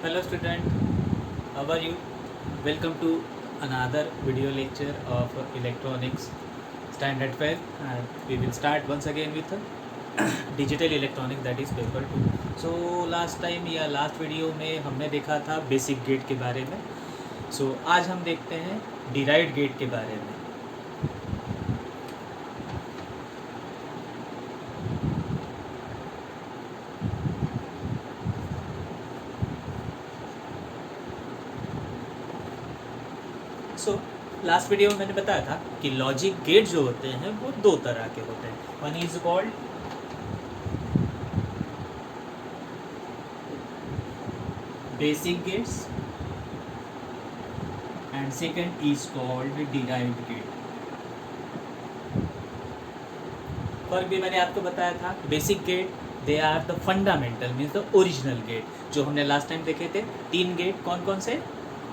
Hello student, how are you? Welcome to another video lecture of electronics standard 5 and we will start once again with digital electronics that is paper 2. So last time या last video में हमने देखा था basic gate के बारे में. So आज हम देखते हैं derived gate के बारे में. सो लास्ट वीडियो में मैंने बताया था कि लॉजिक गेट जो होते हैं वो दो तरह के होते हैं. One is called basic gates and second is called derived gate. फर्क भी मैंने आपको बताया था. Basic gate they are the fundamental means the original gate जो हमने लास्ट टाइम देखे थे. तीन गेट कौन कौन से?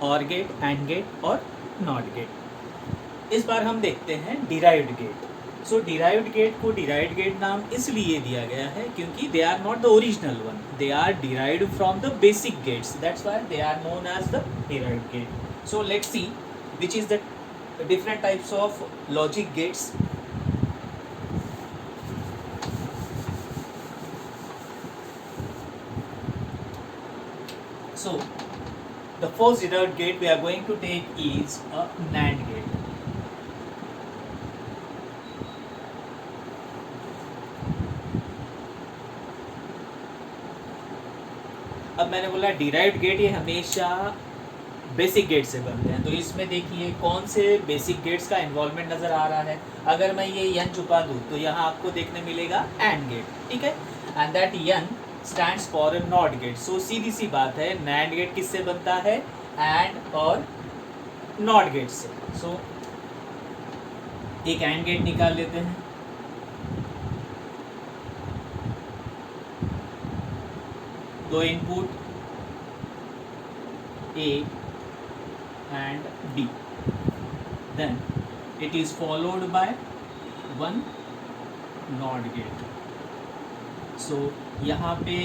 और गेट, एंड गेट और नॉट गेट. इस बार हम देखते हैं derived gate. So derived gate को डिराइव्ड गेट नाम इसलिए दिया गया है क्योंकि they are not the original one, they are derived from the basic gates. That's why they are known as the derived gate. So let's see which is the different types of logic gates. So the first derived gate we are going to take is a NAND gate. अब मैंने बोला derived gate ये हमेशा basic gate से बनते हैं. तो इसमें देखिए कौन से बेसिक गेट्स का इन्वॉल्वमेंट नज़र आ रहा है. अगर मैं ये n छुपा दूँ तो यहाँ आपको देखने मिलेगा AND गेट. ठीक है, and that n stands for a not gate. So सीधी सी बात है, NAND गेट किससे बनता है? एंड और नॉट गेट से. सो एक AND गेट निकाल लेते हैं. दो input A and B, then it is followed by one NOT gate. So यहाँ पे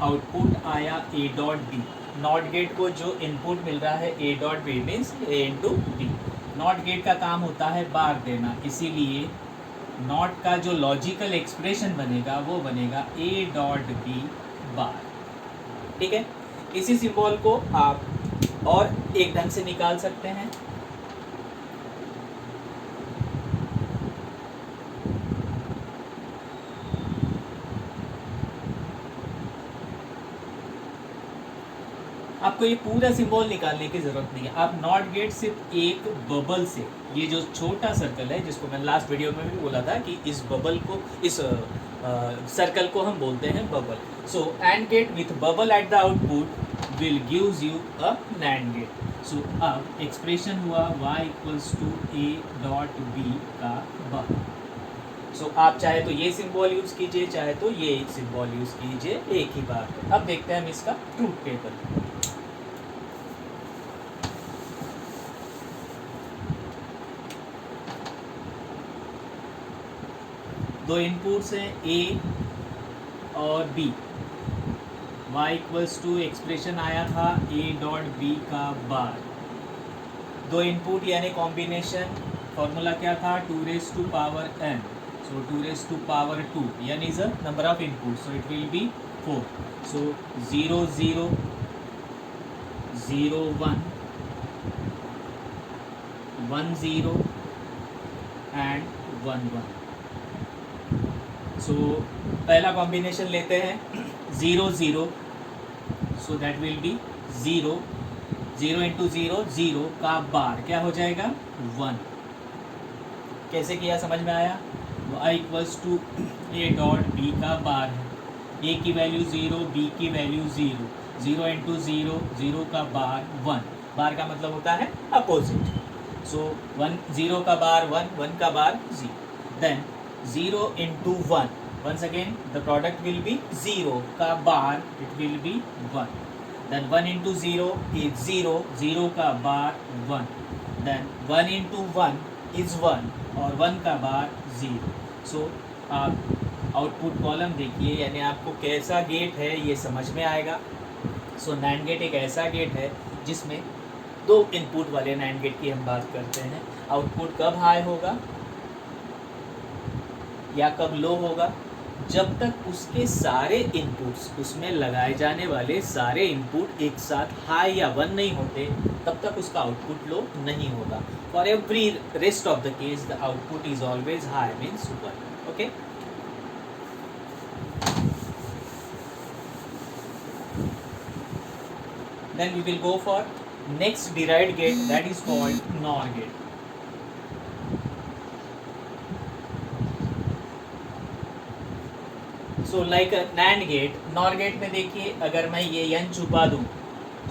आउटपुट आया A dot B. Not gate को जो इनपुट मिल रहा है A dot B means A into B. Not gate का काम होता है बार देना, इसीलिए नॉट का जो लॉजिकल एक्सप्रेशन बनेगा वो बनेगा A डॉट B बार. ठीक है, इसी सिंबल को आप और एक ढंग से निकाल सकते हैं. आपको ये पूरा सिंबल निकालने की ज़रूरत नहीं है. आप नॉट गेट सिर्फ एक बबल से, ये जो छोटा सर्कल है जिसको मैंने लास्ट वीडियो में भी बोला था कि इस बबल को, इस सर्कल को हम बोलते हैं bubble. So and gate with bubble at the output will gives you a NAND gate. So अब एक्सप्रेशन हुआ y equals to a dot b का बार. सो आप चाहे तो ये सिंबल यूज़ कीजिए, चाहे तो ये सिंबल यूज़ कीजिए, एक ही बात है. अब देखते हैं हम इसका ट्रूथ टेबल. दो इनपुट्स हैं A और B. y equals to expression आया था A डॉट B का बार. दो इनपुट यानी कॉम्बिनेशन, फॉर्मूला क्या था? 2 raise to power n. So 2 raise to power 2 n is a number of input, so it will be 4. So 0 0 0 1 1 0 and 1 1. So पहला combination लेते हैं 0 0. So that will be 0 0 into 0 0 का बार क्या हो जाएगा? 1. कैसे किया समझ में आया? y equals to A dot B का बार है. A की वैल्यू 0, B की वैल्यू 0. 0 इंटू 0 0 का बार 1. बार का मतलब होता है अपोजिट. सो 1 0 का बार 1, 1 का bar 0. Then 0 into 1. Once again, the product will be 0 का बार it will be 1. Then 1 into 0 is 0, 0 का बार 1. Then 1 into 1 is 1 और 1 का बार 0. So आप आउटपुट कॉलम देखिए, यानी आपको कैसा गेट है ये समझ में आएगा. सो नैंड गेट एक ऐसा गेट है जिसमें दो इनपुट वाले नैंड गेट की हम बात करते हैं। आउटपुट कब हाई होगा या कब लो होगा? जब तक उसके सारे इनपुट्स, उसमें लगाए जाने वाले सारे इनपुट एक साथ हाई या वन नहीं होते, तब तक उसका आउटपुट लो नहीं होगा। For every rest of the case the output is always high means one. Okay, then we will go for next derived gate, that is called NOR gate. So like a NAND gate, NOR gate में देखिए अगर मैं ये n छुपा दूँ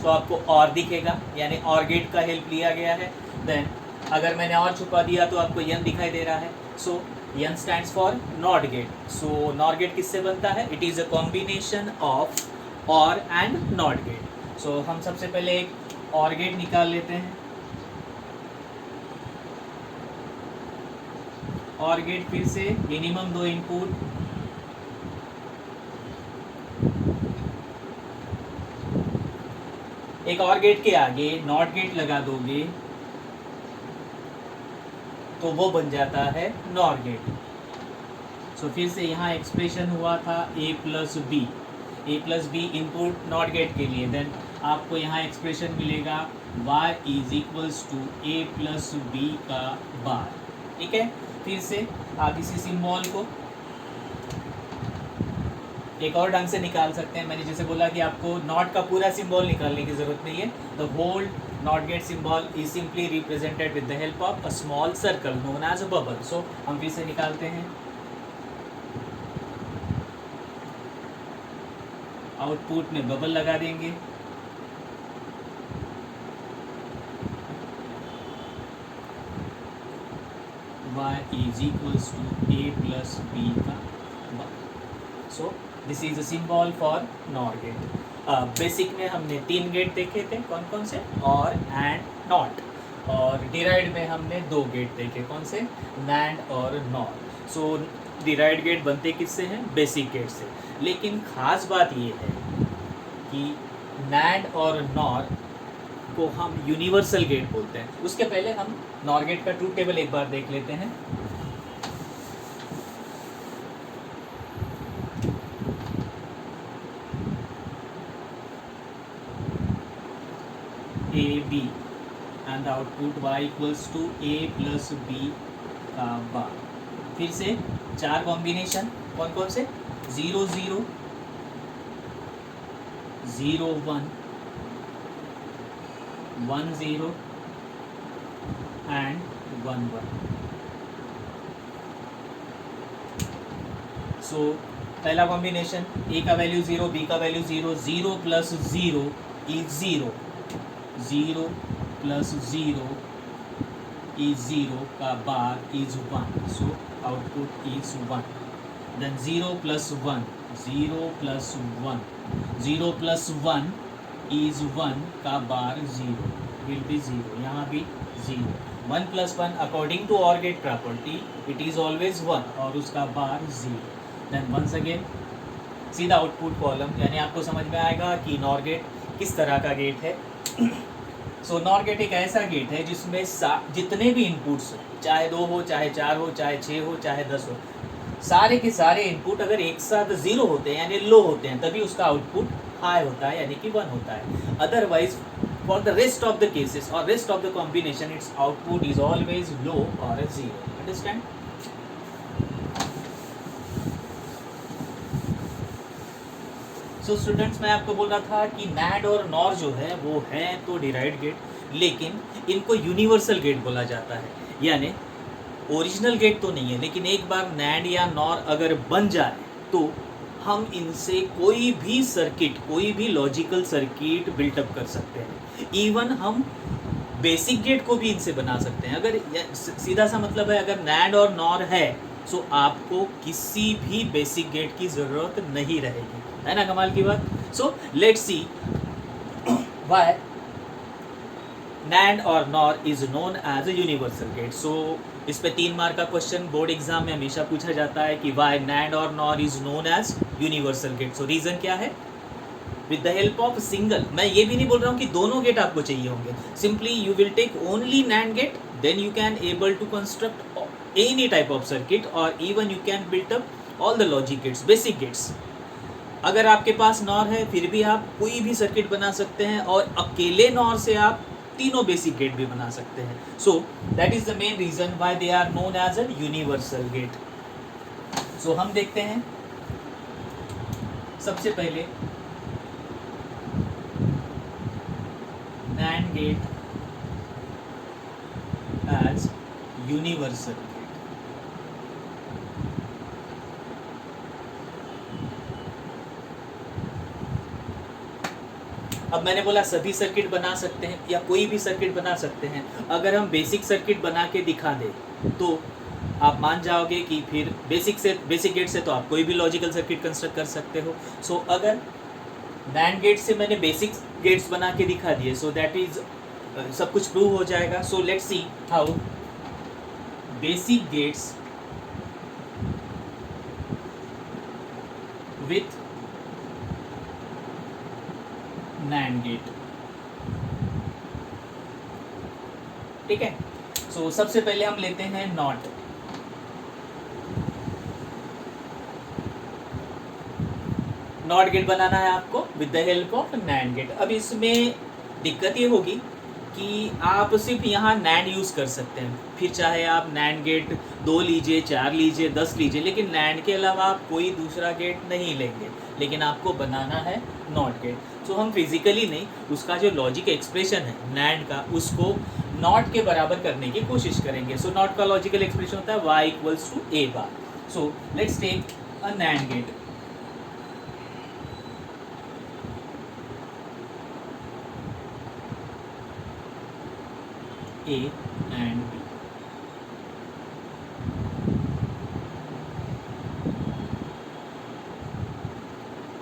तो आपको और दिखेगा, यानी OR गेट का हेल्प लिया गया है। देन अगर मैंने और छुपा दिया तो आपको n दिखाई दे रहा है। So n stands for NOT gate. So NOR gate किससे बनता है? It is a combination of OR and NOT gate. So हम सबसे पहले एक OR गेट निकाल लेते हैं। OR गेट फिर से मिनिमम दो इनपुट, एक OR गेट के आगे NOT गेट लगा दोगे तो वो बन जाता है NOR गेट। सो फिर से यहाँ एक्सप्रेशन हुआ था a plus B input NOT gate के लिए। देन आपको यहाँ एक्सप्रेशन मिलेगा y is equals to a plus B का बार। ठीक है, फिर से आप इसी सिंबल को एक और ढंग से निकाल सकते हैं। मैंने जैसे बोला कि आपको नॉट का पूरा सिंबल निकालने की जरूरत नहीं है। The whole not gate symbol is simply represented with the help of a small circle known as a bubble. So हम फिर से निकालते हैं। आउटपुट में बबल लगा देंगे। y is equals to a plus b का bar। So this is a symbol for NOR gate। Basic में हमने तीन गेट देखे थे, कौन कौन से? और एंड नॉट। और डिराइव्ड में हमने दो गेट देखे, कौन से? NAND और NOR। सो डिराइव्ड गेट बनते किससे हैं? बेसिक गेट से। लेकिन ख़ास बात ये है कि NAND और NOR को हम यूनिवर्सल गेट बोलते हैं। उसके पहले हम NOR गेट का ट्रूथ टेबल एक बार देख लेते हैं। A B and output y equals to a plus B का बार। फिर से चार कॉम्बिनेशन, कौन कौन से? 0 0 0 1 1 0 एंड 1 1। सो पहला कॉम्बिनेशन, a का वैल्यू 0, b का value 0, 0 plus 0 is 0, 0 plus 0 is 0 का bar is 1। So output is 1। Then 0 plus 1, 0 plus 1, 0 plus 1 is 1 का बार 0 विल बी 0, यहाँ भी 0। 1 plus 1 according to OR gate property it is always 1 और उसका bar 0। Then once again सीधा output column, यानी आपको समझ में आएगा कि NOR गेट किस तरह का गेट है। सो NOR गेट एक ऐसा गेट है जिसमें जितने भी इनपुट्स हो, चाहे 2 हो, चाहे 4 हो, चाहे 6 हो, चाहे 10 हो, सारे के सारे इनपुट अगर एक साथ 0 होते हैं यानी लो होते हैं, तभी उसका आउटपुट हाई होता है यानी कि 1 होता है। Otherwise for the rest of the cases और rest of the combination its output is always low और 0। अंडरस्टैंड? सो स्टूडेंट्स, मैं आपको बोल रहा था कि NAND और NOR जो है वो है तो डिराइव्ड गेट, लेकिन इनको यूनिवर्सल गेट बोला जाता है। यानी ओरिजिनल गेट तो नहीं है, लेकिन एक बार NAND या NOR अगर बन जाए तो हम इनसे कोई भी सर्किट, कोई भी लॉजिकल सर्किट बिल्टअप कर सकते हैं। इवन हम बेसिक गेट को भी इनसे बना सकते हैं। अगर सीधा सा मतलब है, अगर NAND और NOR है तो आपको किसी भी बेसिक गेट की ज़रूरत नहीं रहेगी, है ना? कमाल की बात। So let's see why NAND और NOR is known as a universal gate. So इस पे 3 मार्क का क्वेश्चन बोर्ड एग्जाम में हमेशा पूछा जाता है कि व्हाई NAND और NOR is known as universal gate. So reason क्या है? With the help of single, मैं ये भी नहीं बोल रहा हूँ कि दोनों गेट आपको चाहिए होंगे, simply you will take only NAND gate, then you can able to construct any type of circuit और even you can built up all the logic gates, basic gates. अगर आपके पास नॉर है फिर भी आप कोई भी सर्किट बना सकते हैं और अकेले नॉर से आप तीनों बेसिक गेट भी बना सकते हैं। So that is the main reason why they are known as a universal gate. So हम देखते हैं सबसे पहले NAND gate as universal gate. अब मैंने बोला सभी सर्किट बना सकते हैं या कोई भी सर्किट बना सकते हैं। अगर हम बेसिक सर्किट बना के दिखा दें तो आप मान जाओगे कि फिर बेसिक गेट से तो आप कोई भी लॉजिकल सर्किट कंस्ट्रक्ट कर सकते हो। सो अगर NAND गेट से मैंने बेसिक गेट्स बना के दिखा दिए, सो दैट इज सब कुछ प्रूव हो जाएगा। So let's see how basic gates with NAND gate. ठीक है, सो सबसे पहले हम लेते हैं नॉट। नॉट गेट बनाना है आपको with the help of NAND gate. अब इसमें दिक्कत ये होगी कि आप सिर्फ यहाँ NAND यूज़ कर सकते हैं, फिर चाहे आप NAND गेट 2 लीजिए, 4 लीजिए, 10 लीजिए, लेकिन NAND के अलावा आप कोई दूसरा गेट नहीं लेंगे, लेकिन आपको बनाना है नॉट गेट। सो हम फिजिकली नहीं, उसका जो लॉजिक एक्सप्रेशन है NAND का, उसको नॉट के बराबर करने की कोशिश करेंगे। सो नॉट का लॉजिकल एक्सप्रेशन होता है y = a bar. So let's take a NAND gate. A and B।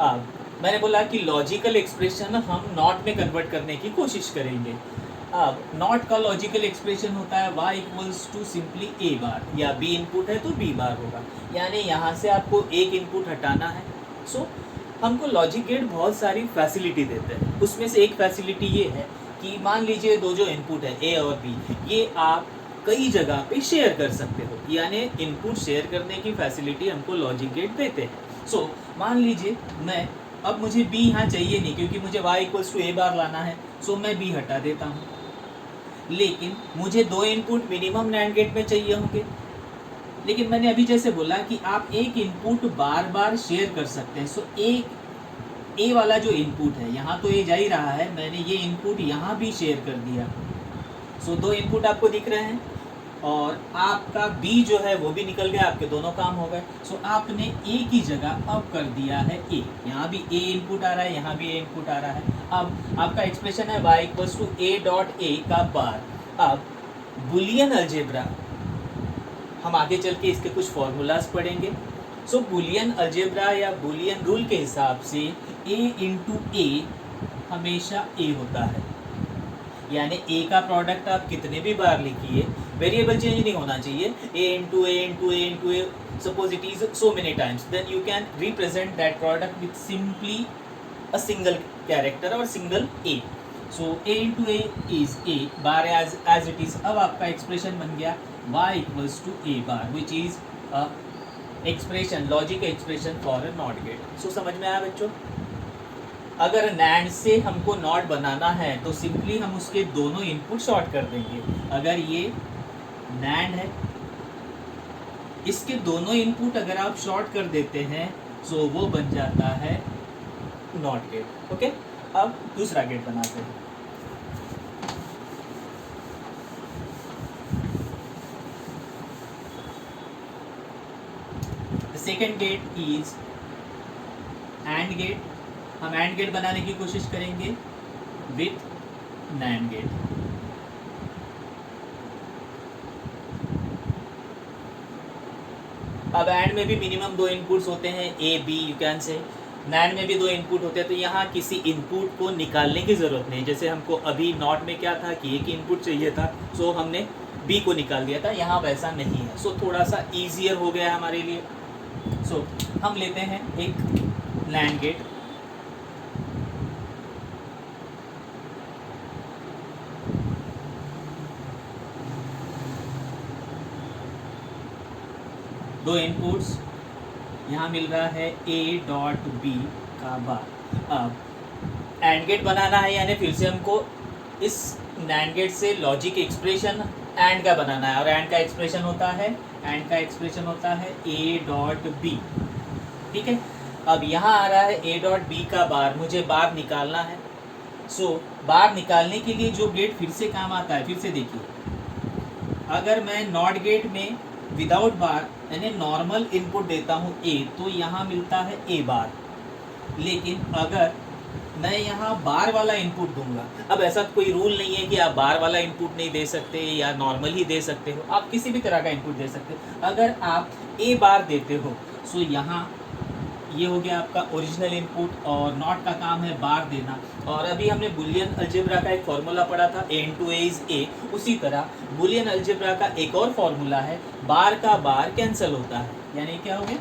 अब मैंने बोला कि लॉजिकल एक्सप्रेशन हम नॉट में कन्वर्ट करने की कोशिश करेंगे। अब नॉट का लॉजिकल एक्सप्रेशन होता है y = सिंपली a बार, या b इनपुट है तो b बार होगा, यानी यहाँ से आपको एक इनपुट हटाना है। सो हमको लॉजिक गेट बहुत सारी फैसिलिटी देते हैं, उसमें से एक फैसिलिटी ये है कि मान लीजिए दो जो इनपुट है a और b, ये आप कई जगह पे शेयर कर सकते हो, यानी इनपुट शेयर करने की फैसिलिटी हमको लॉजिक गेट देते हैं। सो मान लीजिए मैं, अब मुझे b यहाँ चाहिए नहीं क्योंकि मुझे y = a बार लाना है, सो मैं b हटा देता हूँ। लेकिन मुझे 2 इनपुट मिनिमम NAND गेट में चाहिए होंगे, लेकिन मैंने अभी जैसे बोला कि आप एक इनपुट बार बार शेयर कर सकते हैं। सो एक ए वाला जो इनपुट है, यहाँ तो ए जा ही रहा है, मैंने ये इनपुट यहाँ भी शेयर कर दिया। सो 2 इनपुट आपको दिख रहे हैं और आपका बी जो है वो भी निकल गया, आपके दोनों काम हो गए। सो आपने ए की जगह अब कर दिया है ए, यहाँ भी ए इनपुट आ रहा है, यहाँ भी ए इनपुट आ रहा है। अब आपका एक्सप्रेशन है y = a.a का बार। अब बुलियन अलजेब्रा, हम आगे चल के इसके कुछ फॉर्मूलाज पढ़ेंगे। सो बुलियन अलजेब्रा या बुलियन रूल के हिसाब से a × a हमेशा a होता है, यानी a का प्रोडक्ट आप कितने भी बार लिखिए, वेरिएबल चेंज नहीं होना चाहिए। a suppose it is so many times, then you can represent that product with simply a single character or single a. So a × a is a bar as it is। अब आपका expression बन गया y = a bar, which is a expression, logic expression for a NOT gate। So समझ में आया बच्चों? अगर NAND से हमको नॉट बनाना है तो सिंपली हम उसके दोनों इनपुट शॉर्ट कर देंगे। अगर ये NAND है, इसके दोनों इनपुट अगर आप शॉर्ट कर देते हैं तो वो बन जाता है नॉट गेट। ओके, अब दूसरा गेट बनाते हैं। The second gate is AND gate. हम AND गेट बनाने की कोशिश करेंगे विथ NAND गेट। अब AND में भी मिनिमम 2 इनपुट्स होते हैं, A B you can say. NAND में भी 2 इनपुट होते हैं, तो यहाँ किसी इनपुट को निकालने की ज़रूरत नहीं। जैसे हमको अभी नॉट में क्या था कि एक इनपुट चाहिए था, सो हमने B को निकाल दिया था, यहाँ वैसा नहीं है। सो थोड़ा सा ईजियर हो गया हमारे लिए। सो हम लेते हैं एक NAND गेट। दो इनपुट्स, यहाँ मिल रहा है ए डॉट बी का बार। अब एंड गेट बनाना है, यानी फिर से हमको इस नैंड गेट से लॉजिक एक्सप्रेशन एंड का बनाना है, और एंड का एक्सप्रेशन होता है ए डॉट बी। ठीक है, अब यहाँ आ रहा है ए डॉट बी का बार, मुझे बार निकालना है। सो बार निकालने के लिए जो गेट फिर से काम आता है, फिर से देखिए, अगर मैं नॉट गेट में विदाउट बार यानी नॉर्मल इनपुट देता हूँ ए, तो यहाँ मिलता है ए बार। लेकिन अगर मैं यहाँ बार वाला इनपुट दूंगा, अब ऐसा कोई रूल नहीं है कि आप बार वाला इनपुट नहीं दे सकते या नॉर्मल ही दे सकते हो, आप किसी भी तरह का इनपुट दे सकते हो। अगर आप ए बार देते हो, सो यहाँ ये हो गया आपका ओरिजिनल इनपुट, और नॉट का काम है बार देना। और अभी हमने बुलियन अलजेब्रा का एक फॉर्मूला पढ़ा था, ए इंटू ए इज ए। उसी तरह बुलियन अलजेब्रा का एक और फॉर्मूला है, बार का बार कैंसिल होता है, यानी क्या हो गया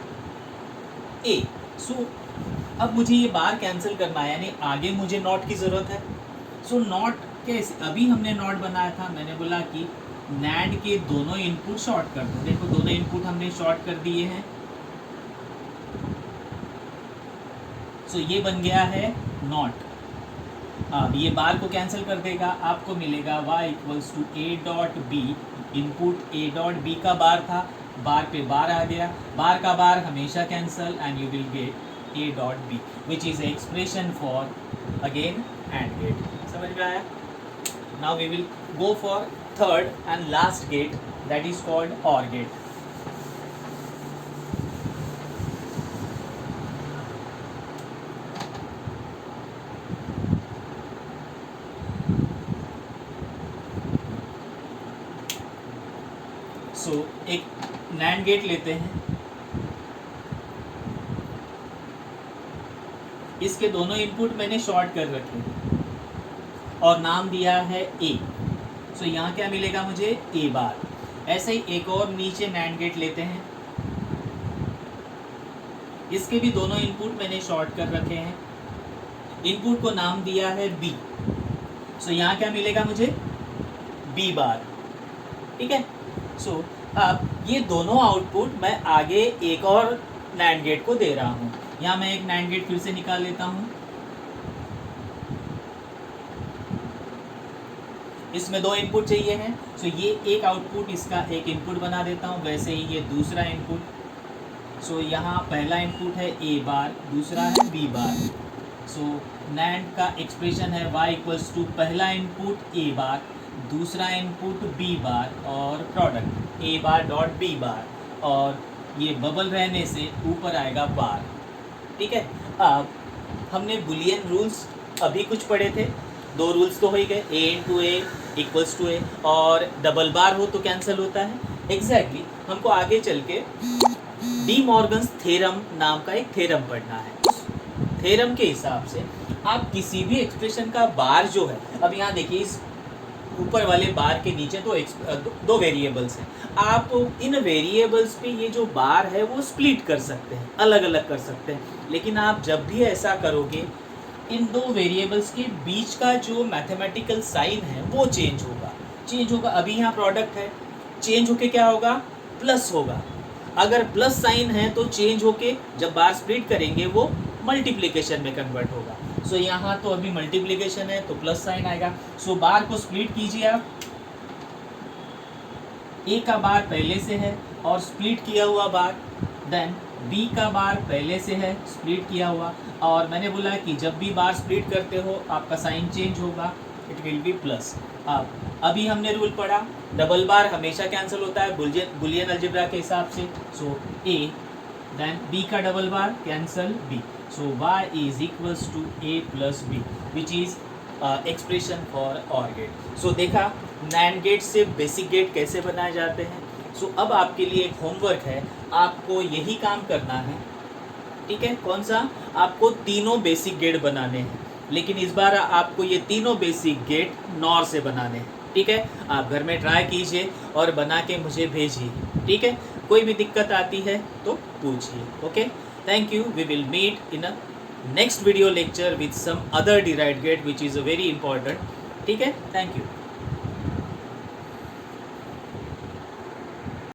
ए। सो अब मुझे ये बार कैंसिल करना है, यानी आगे मुझे नॉट की ज़रूरत है। सो नॉट कैसे, अभी हमने नॉट बनाया था, मैंने बोला कि नैंड के दोनों इनपुट शॉर्ट कर दो। देखो दोनों इनपुट हमने शॉर्ट कर दिए हैं। सो ये बन गया है नॉट। अब ये बार को कैंसिल कर देगा, आपको मिलेगा y equals to A dot B. Input A dot B का बार था, बार पे बार आ गया, बार का बार हमेशा cancel, and you will get A dot B, which is expression for again and gate. समझ में आया? Now we will go for third and last gate, that is called or gate. So एक NAND gate लेते हैं, इसके दोनों input मैंने short कर रखे और नाम दिया है ए। सो यहाँ क्या मिलेगा मुझे, ए बार। ऐसे ही एक और नीचे नैंड गेट लेते हैं, इसके भी दोनों इनपुट मैंने शॉर्ट कर रखे हैं, इनपुट को नाम दिया है बी। सो यहाँ क्या मिलेगा मुझे, बी बार। ठीक है, सो अब ये दोनों आउटपुट मैं आगे एक और नैंड गेट को दे रहा हूँ। यहाँ मैं एक नैंड गेट फिर से निकाल लेता हूँ, इसमें दो इनपुट चाहिए हैं। सो ये एक आउटपुट, इसका एक इनपुट बना देता हूँ, वैसे ही ये दूसरा इनपुट। सो यहाँ पहला इनपुट है ए बार, दूसरा है बी बार। सो नैंड का एक्सप्रेशन है y इक्वल्स टू पहला इनपुट ए बार, दूसरा इनपुट बी बार, और product A bar dot B bar, और ये बबल रहने से ऊपर आएगा बार। ठीक है, अब हमने बुलियन रूल्स अभी कुछ पढ़े थे, दो रूल्स तो हो ही गए, ए इंटू ए इक्वल्स टू ए, और डबल बार हो तो कैंसिल होता है। एग्जैक्टली हमको आगे चल के डी मॉर्गन्स थ्योरम नाम का एक थ्योरम पढ़ना है। थ्योरम के हिसाब से आप किसी भी एक्सप्रेशन का बार जो है, अब यहाँ देखिए इस ऊपर वाले बार के नीचे दो वेरिएबल्स हैं, आप इन वेरिएबल्स पे ये जो बार है वो स्प्लिट कर सकते हैं, अलग अलग कर सकते हैं। लेकिन आप जब भी ऐसा करोगे, इन दो वेरिएबल्स के बीच का जो मैथमेटिकल साइन है वो चेंज होगा। अभी यहाँ प्रोडक्ट है, चेंज होके क्या होगा, प्लस होगा। अगर प्लस साइन है तो चेंज होके जब बार स्प्लिट करेंगे वो मल्टीप्लिकेशन में कन्वर्ट होगा। सो यहाँ तो अभी मल्टीप्लिकेशन है तो प्लस साइन आएगा। सो बार को स्प्लिट कीजिए आप, ए का बार पहले से है और स्प्लिट किया हुआ बार, देन बी का बार पहले से है स्प्लिट किया हुआ, और मैंने बोला कि जब भी बार स्प्लिट करते हो आपका साइन चेंज होगा, इट विल बी प्लस। अब अभी हमने रूल पढ़ा, डबल बार हमेशा कैंसिल होता है बुलियन अलजेब्रा के हिसाब से। सो ए देन बी का double bar cancel B, so y is equals to a plus B, which is expression for or gate. So देखा नैंड गेट से बेसिक गेट कैसे बनाए जाते हैं। सो अब आपके लिए एक होमवर्क है, आपको यही काम करना है। ठीक है, कौन सा, आपको तीनों बेसिक गेट बनाने हैं, लेकिन इस बार आपको ये तीनों बेसिक गेट नॉर से बनाने हैं। ठीक है, आप घर में ट्राई कीजिए और बना के मुझे भेजिए। ठीक है, कोई भी दिक्कत आती है तो पूछिए। Okay, thank you, we will meet in a next video lecture with some other derived gate which is very important. ठीक है, थैंक यू।